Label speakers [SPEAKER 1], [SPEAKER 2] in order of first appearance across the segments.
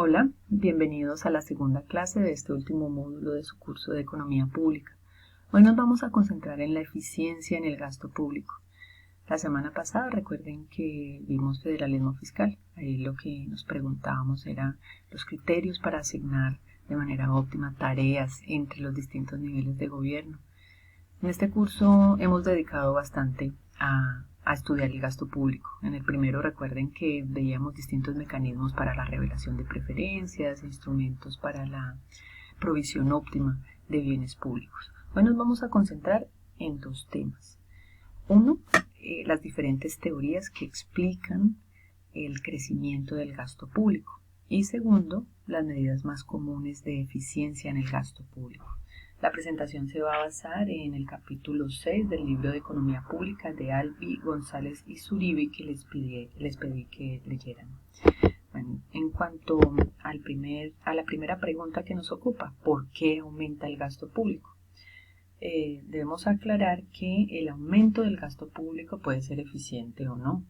[SPEAKER 1] Hola, bienvenidos a la segunda clase de este último módulo de su curso de Economía Pública. Hoy nos vamos a concentrar en la eficiencia en el gasto público. La semana pasada recuerden que vimos federalismo fiscal. Ahí lo que nos preguntábamos era los criterios para asignar de manera óptima tareas entre los distintos niveles de gobierno. En este curso hemos dedicado bastante a estudiar el gasto público. En el primero recuerden que veíamos distintos mecanismos para la revelación de preferencias, instrumentos para la provisión óptima de bienes públicos. Hoy nos vamos a concentrar en dos temas. Uno, las diferentes teorías que explican el crecimiento del gasto público. Y segundo, las medidas más comunes de eficiencia en el gasto público. La presentación se va a basar en el capítulo 6 del libro de Economía Pública de Albi, González y Zuribi que les pedí que leyeran. Bueno, en cuanto a la primera pregunta que nos ocupa, ¿por qué aumenta el gasto público? Debemos aclarar que el aumento del gasto público puede ser eficiente o no,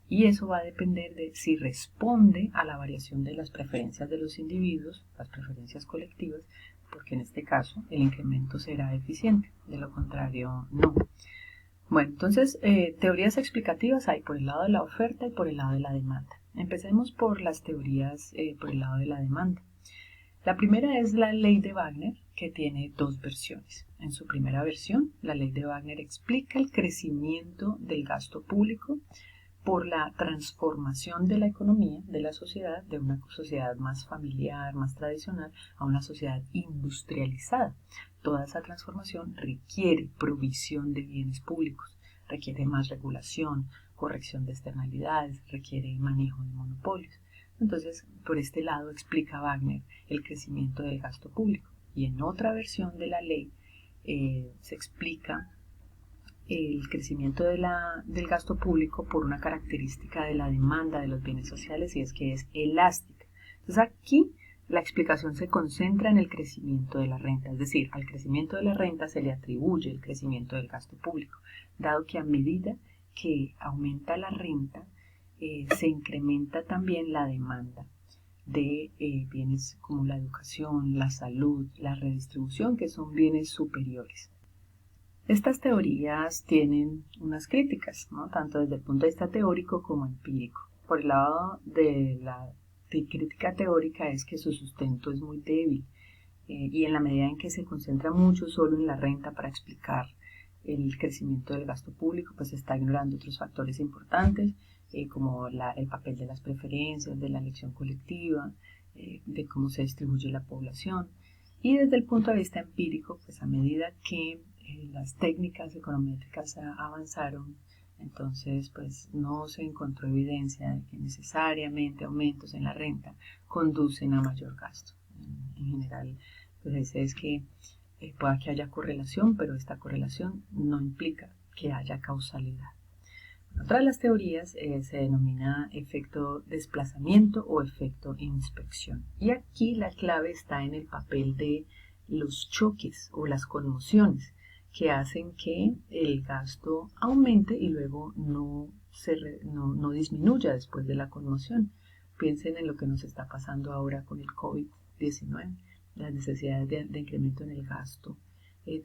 [SPEAKER 1] y eso va a depender de si responde a la variación de las preferencias de los individuos, las preferencias colectivas, porque en este caso el incremento será eficiente, de lo contrario no. Bueno, entonces teorías explicativas hay por el lado de la oferta y por el lado de la demanda. Empecemos por las teorías por el lado de la demanda. La primera es la ley de Wagner, que tiene dos versiones. En su primera versión, la ley de Wagner explica el crecimiento del gasto público por la transformación de la economía, de la sociedad, de una sociedad más familiar, más tradicional, a una sociedad industrializada. Toda esa transformación requiere provisión de bienes públicos, requiere más regulación, corrección de externalidades, requiere manejo de monopolios. Entonces, por este lado explica Wagner el crecimiento del gasto público. Y en otra versión de la ley se explica el crecimiento del gasto público por una característica de la demanda de los bienes sociales y es que es elástica. Entonces aquí la explicación se concentra en el crecimiento de la renta, es decir, al crecimiento de la renta se le atribuye el crecimiento del gasto público, dado que a medida que aumenta la renta se incrementa también la demanda de bienes como la educación, la salud, la redistribución, que son bienes superiores. Estas teorías tienen unas críticas, ¿no? Tanto desde el punto de vista teórico como empírico. Por el lado de la crítica teórica es que su sustento es muy débil y en la medida en que se concentra mucho solo en la renta para explicar el crecimiento del gasto público, pues se está ignorando otros factores importantes como el papel de las preferencias, de la elección colectiva, de cómo se distribuye la población. Y desde el punto de vista empírico, pues a medida que las técnicas econométricas avanzaron, entonces pues no se encontró evidencia de que necesariamente aumentos en la renta conducen a mayor gasto. En general, pues es que pueda que haya correlación, pero esta correlación no implica que haya causalidad. Otra de las teorías se denomina efecto desplazamiento o efecto inspección. Y aquí la clave está en el papel de los choques o las conmociones que hacen que el gasto aumente y luego no disminuya después de la conmoción. Piensen en lo que nos está pasando ahora con el COVID-19, las necesidades de incremento en el gasto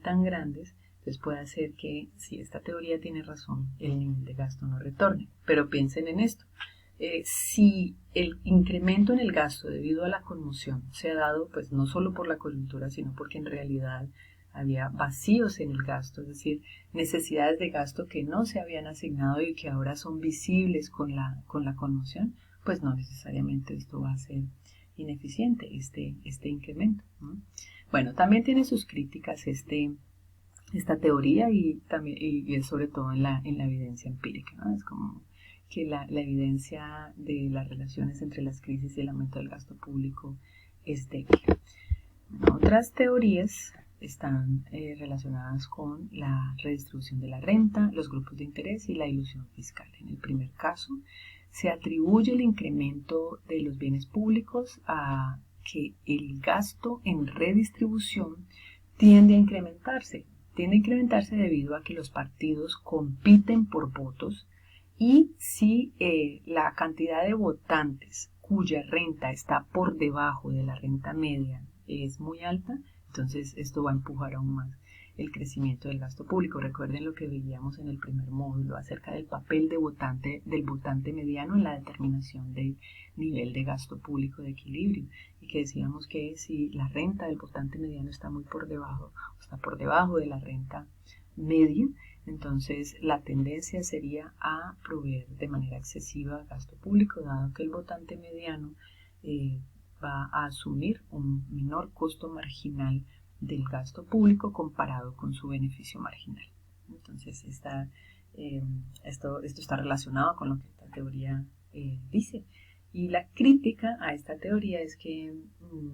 [SPEAKER 1] tan grandes. Entonces puede hacer que, si esta teoría tiene razón, el nivel de gasto no retorne. Pero piensen en esto. Si el incremento en el gasto debido a la conmoción se ha dado, pues no solo por la coyuntura, sino porque en realidad había vacíos en el gasto, es decir, necesidades de gasto que no se habían asignado y que ahora son visibles con la conmoción, pues no necesariamente esto va a ser ineficiente, este incremento, ¿no? Bueno, también tiene sus críticas esta teoría y es sobre todo en la evidencia empírica, ¿no? Es como que la evidencia de las relaciones entre las crisis y el aumento del gasto público es débil. Bueno, otras teorías están relacionadas con la redistribución de la renta, los grupos de interés y la ilusión fiscal. En el primer caso, se atribuye el incremento de los bienes públicos a que el gasto en redistribución tiende a incrementarse debido a que los partidos compiten por votos y si la cantidad de votantes cuya renta está por debajo de la renta media es muy alta, entonces esto va a empujar aún más el crecimiento del gasto público. Recuerden lo que veíamos en el primer módulo acerca del papel del votante mediano en la determinación del nivel de gasto público de equilibrio, y que decíamos que si la renta del votante mediano está muy por debajo, está por debajo de la renta media, entonces la tendencia sería a proveer de manera excesiva gasto público, dado que el votante mediano va a asumir un menor costo marginal del gasto público comparado con su beneficio marginal. Entonces esto está relacionado con lo que esta teoría dice. Y la crítica a esta teoría es que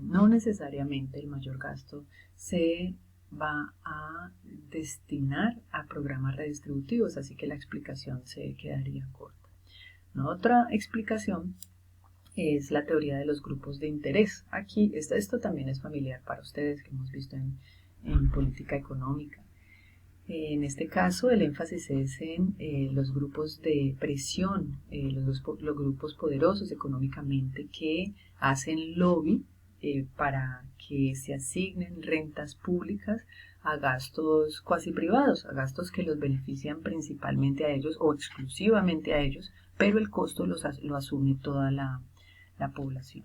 [SPEAKER 1] no necesariamente el mayor gasto se va a destinar a programas redistributivos, así que la explicación se quedaría corta. Otra explicación es la teoría de los grupos de interés. Aquí, esto también es familiar para ustedes, que hemos visto en política económica. En este caso, el énfasis es en los grupos de presión, los grupos poderosos económicamente que hacen lobby para que se asignen rentas públicas a gastos cuasi privados, a gastos que los benefician principalmente a ellos o exclusivamente a ellos, pero el costo lo asume toda la población.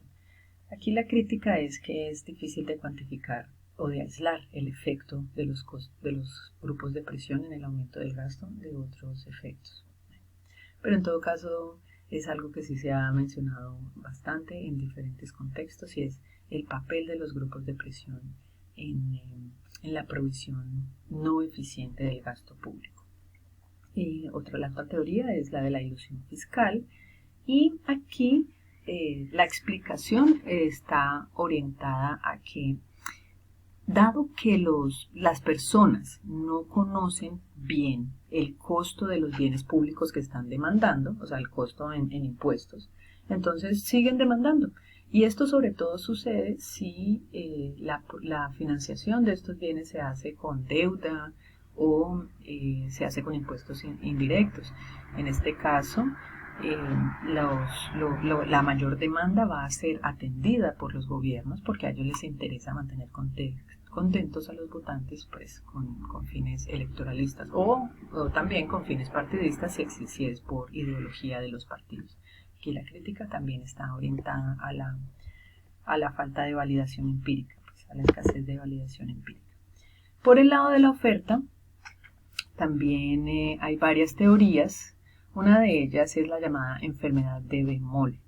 [SPEAKER 1] Aquí la crítica es que es difícil de cuantificar o de aislar el efecto de los grupos de presión en el aumento del gasto de otros efectos. Pero en todo caso es algo que sí se ha mencionado bastante en diferentes contextos, y es el papel de los grupos de presión en la provisión no eficiente del gasto público. La otra teoría es la de la ilusión fiscal, y aquí la explicación está orientada a que, dado que las personas no conocen bien el costo de los bienes públicos que están demandando, o sea, el costo en impuestos, entonces siguen demandando. Y esto sobre todo sucede si la financiación de estos bienes se hace con deuda o se hace con impuestos indirectos. En este caso, la mayor demanda va a ser atendida por los gobiernos, porque a ellos les interesa mantener contentos a los votantes, pues con fines electoralistas o también con fines partidistas, si es por ideología de los partidos. Aquí la crítica también está orientada a la falta de validación empírica, pues, a la escasez de validación empírica. Por el lado de la oferta, también hay varias teorías. Una de ellas es la llamada enfermedad de bemol.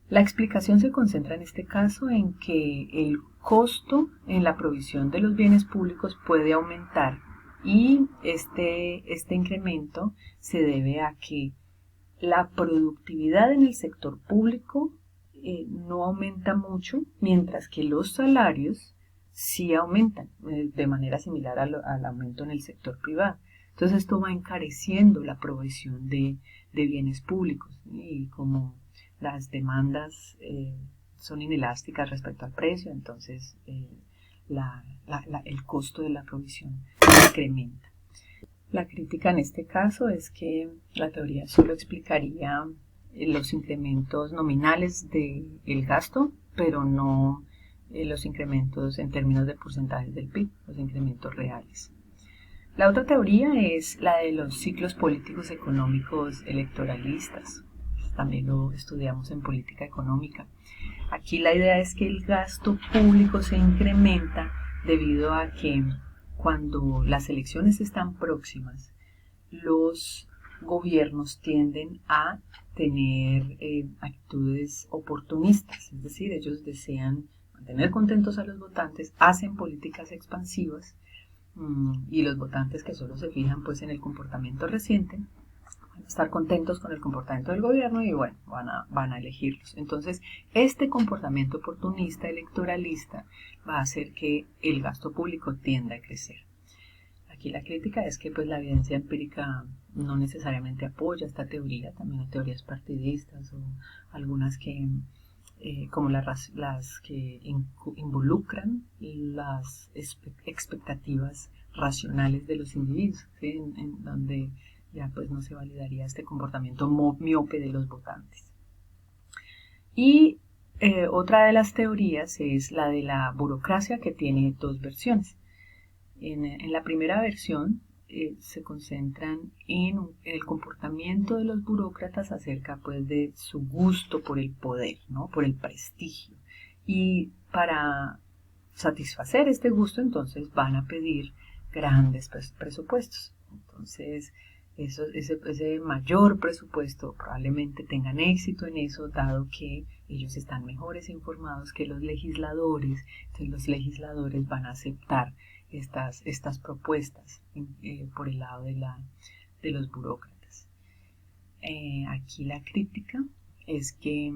[SPEAKER 1] La explicación se concentra en este caso en que el costo en la provisión de los bienes públicos puede aumentar, y este incremento se debe a que la productividad en el sector público no aumenta mucho, mientras que los salarios sí aumentan de manera similar al aumento en el sector privado. Entonces esto va encareciendo la provisión de bienes públicos, y como las demandas son inelásticas respecto al precio, entonces el costo de la provisión incrementa. La crítica en este caso es que la teoría solo explicaría los incrementos nominales del gasto, pero no los incrementos en términos de porcentajes del PIB, los incrementos reales. La otra teoría es la de los ciclos políticos económicos electoralistas. También lo estudiamos en política económica. Aquí la idea es que el gasto público se incrementa debido a que cuando las elecciones están próximas, los gobiernos tienden a tener actitudes oportunistas, es decir, ellos desean mantener contentos a los votantes, hacen políticas expansivas, y los votantes que solo se fijan pues en el comportamiento reciente van a estar contentos con el comportamiento del gobierno y bueno, van a elegirlos. Entonces, este comportamiento oportunista electoralista va a hacer que el gasto público tienda a crecer. Aquí la crítica es que pues la evidencia empírica no necesariamente apoya esta teoría. También hay teorías partidistas o algunas que como las que involucran las expectativas racionales de los individuos, ¿sí? en donde ya pues no se validaría este comportamiento miope de los votantes. Y otra de las teorías es la de la burocracia, que tiene dos versiones. En la primera versión se concentran en el comportamiento de los burócratas acerca pues de su gusto por el poder, ¿no? Por el prestigio. Y para satisfacer este gusto, entonces van a pedir grandes presupuestos. Entonces, ese mayor presupuesto probablemente tengan éxito en eso, dado que ellos están mejores informados que los legisladores. Entonces los legisladores van a aceptar estas propuestas por el lado de los burócratas. Aquí la crítica es que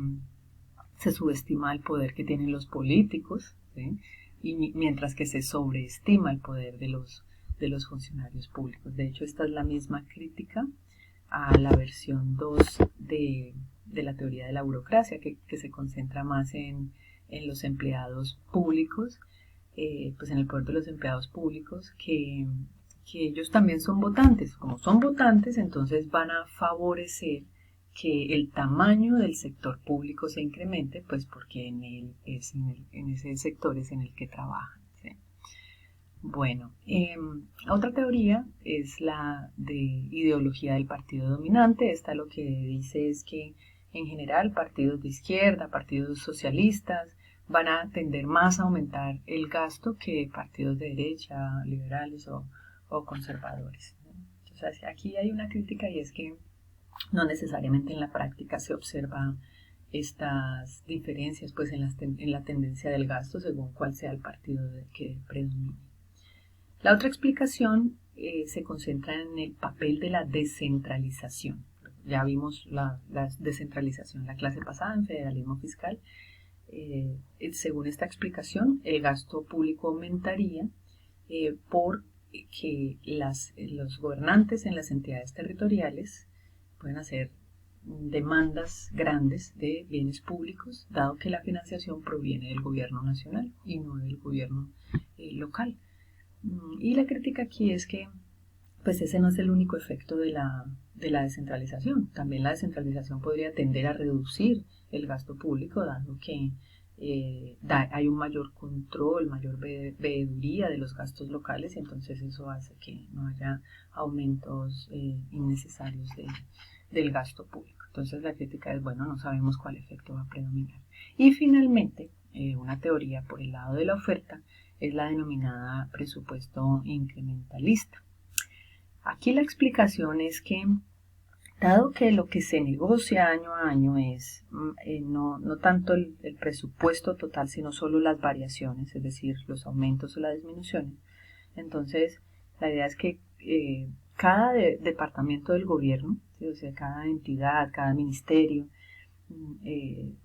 [SPEAKER 1] se subestima el poder que tienen los políticos, ¿sí? Y mientras que se sobreestima el poder de los funcionarios públicos. De hecho, esta es la misma crítica a la versión 2 de la teoría de la burocracia, que se concentra más en los empleados públicos, pues en el poder de los empleados públicos, que ellos también son votantes. Como son votantes, entonces van a favorecer que el tamaño del sector público se incremente, pues porque en ese sector es en el que trabajan, ¿sí? Bueno, otra teoría es la de ideología del partido dominante. Esta lo que dice es que en general partidos de izquierda, partidos socialistas, van a tender más a aumentar el gasto que partidos de derecha, liberales o conservadores. Entonces aquí hay una crítica, y es que no necesariamente en la práctica se observa estas diferencias pues en la tendencia del gasto según cuál sea el partido que predomine. La otra explicación se concentra en el papel de la descentralización. Ya vimos la descentralización en la clase pasada en federalismo fiscal. Según esta explicación, el gasto público aumentaría porque los gobernantes en las entidades territoriales pueden hacer demandas grandes de bienes públicos, dado que la financiación proviene del gobierno nacional y no del gobierno local. Y la crítica aquí es que pues ese no es el único efecto de la descentralización. También la descentralización podría tender a reducir el gasto público, dado que hay un mayor control, mayor veeduría de los gastos locales, y entonces eso hace que no haya aumentos innecesarios del gasto público. Entonces la crítica es, bueno, no sabemos cuál efecto va a predominar. Y finalmente, una teoría por el lado de la oferta es la denominada presupuesto incrementalista. Aquí la explicación es que, dado que lo que se negocia año a año es no tanto el presupuesto total, sino solo las variaciones, es decir, los aumentos o las disminuciones, entonces la idea es que cada departamento del gobierno, ¿sí? O sea, cada entidad, cada ministerio,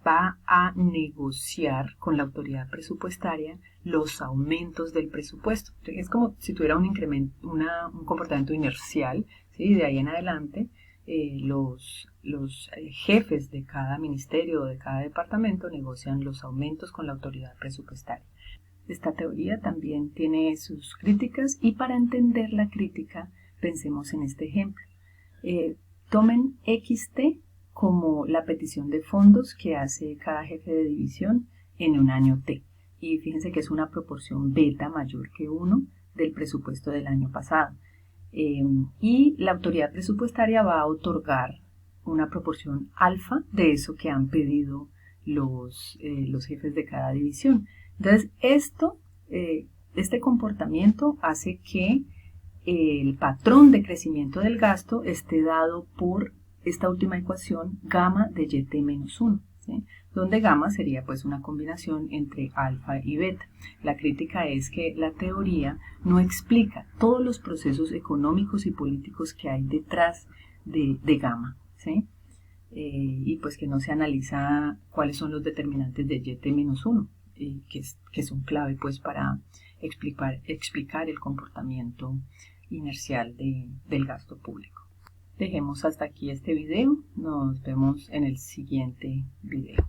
[SPEAKER 1] va a negociar con la autoridad presupuestaria los aumentos del presupuesto. Es como si tuviera un incremento, un comportamiento inercial, ¿sí? De ahí en adelante, los jefes de cada ministerio o de cada departamento negocian los aumentos con la autoridad presupuestaria. Esta teoría también tiene sus críticas, y para entender la crítica pensemos en este ejemplo. Tomen XT como la petición de fondos que hace cada jefe de división en un año T. Y fíjense que es una proporción beta mayor que 1 del presupuesto del año pasado. Y la autoridad presupuestaria va a otorgar una proporción alfa de eso que han pedido los jefes de cada división. Entonces, este comportamiento hace que el patrón de crecimiento del gasto esté dado por esta última ecuación, gamma de YT menos 1, ¿sí? Donde gamma sería pues una combinación entre alfa y beta. La crítica es que la teoría no explica todos los procesos económicos y políticos que hay detrás de gamma, ¿sí? Y pues que no se analiza cuáles son los determinantes de YT menos 1, que son clave pues para explicar el comportamiento inercial del gasto público. Dejemos hasta aquí este video, nos vemos en el siguiente video.